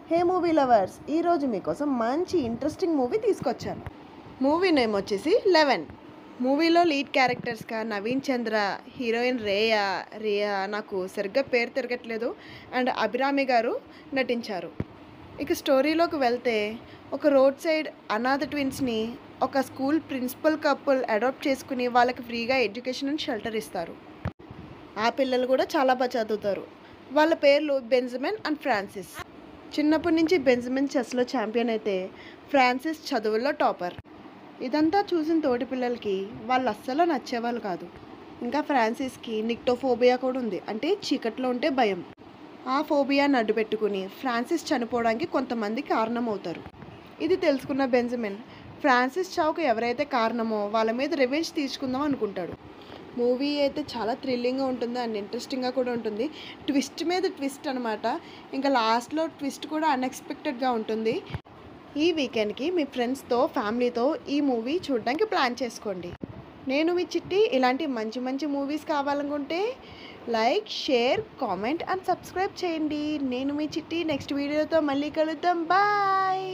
హే movie lovers, ఈరోజు మీకోసం మంచి ఇంట్రెస్టింగ్ మూవీ తీసుకొచ్చాను. మూవీ నేమ్ వచ్చేసి 11. మూవీలో లీడ్ క్యారెక్టర్స్గా నవీన్ చంద్ర, హీరోయిన్ రియా నాకు సరిగ్గా పేరు తిరగట్లేదు, అండ్ అభిరామి గారు నటించారు. ఇక స్టోరీలోకి వెళ్తే, ఒక రోడ్ సైడ్ అనాథ ట్విన్స్ని ఒక స్కూల్ ప్రిన్సిపల్ కపుల్ అడాప్ట్ చేసుకుని వాళ్ళకి ఫ్రీగా ఎడ్యుకేషన్ అండ్ షెల్టర్ ఇస్తారు. ఆ పిల్లలు కూడా చాలా బాగా చదువుతారు. వాళ్ళ పేర్లు బెంజమిన్ అండ్ ఫ్రాన్సిస్. చిన్నప్పటి నుంచి బెంజమిన్ చెస్లో ఛాంపియన్ అయితే ఫ్రాన్సిస్ చదువుల్లో టాపర్. ఇదంతా చూసిన తోటి పిల్లలకి వాళ్ళు అస్సలు నచ్చేవాళ్ళు కాదు. ఇంకా ఫ్రాన్సిస్కి నిక్టోఫోబియా కూడా ఉంది, అంటే చీకట్లో ఉంటే భయం. ఆ ఫోబియాని అడ్డు పెట్టుకుని ఫ్రాన్సిస్ చనిపోవడానికి కొంతమంది కారణమవుతారు. ఇది తెలుసుకున్న బెంజమిన్ ఫ్రాన్సిస్ చావుకు ఎవరైతే కారణమో వాళ్ళ మీద రివెంజ్ తీసుకుందాం అనుకుంటాడు. మూవీ అయితే చాలా థ్రిల్లింగ్గా ఉంటుంది అండ్ ఇంట్రెస్టింగ్గా కూడా ఉంటుంది. ట్విస్ట్ మీద ట్విస్ట్ అనమాట. ఇంకా లాస్ట్లో ట్విస్ట్ కూడా అన్ఎక్స్పెక్టెడ్గా ఉంటుంది. ఈ వీకెండ్కి మీ ఫ్రెండ్స్తో ఫ్యామిలీతో ఈ మూవీ చూడడానికి ప్లాన్ చేసుకోండి. నేను మీ చిట్టి. ఇలాంటి మంచి మంచి మూవీస్ కావాలనుకుంటే like, share, comment and subscribe చేయండి. నేను మీ చిట్టి. నెక్స్ట్ వీడియోతో మళ్ళీ కలుద్దాం. బాయ్.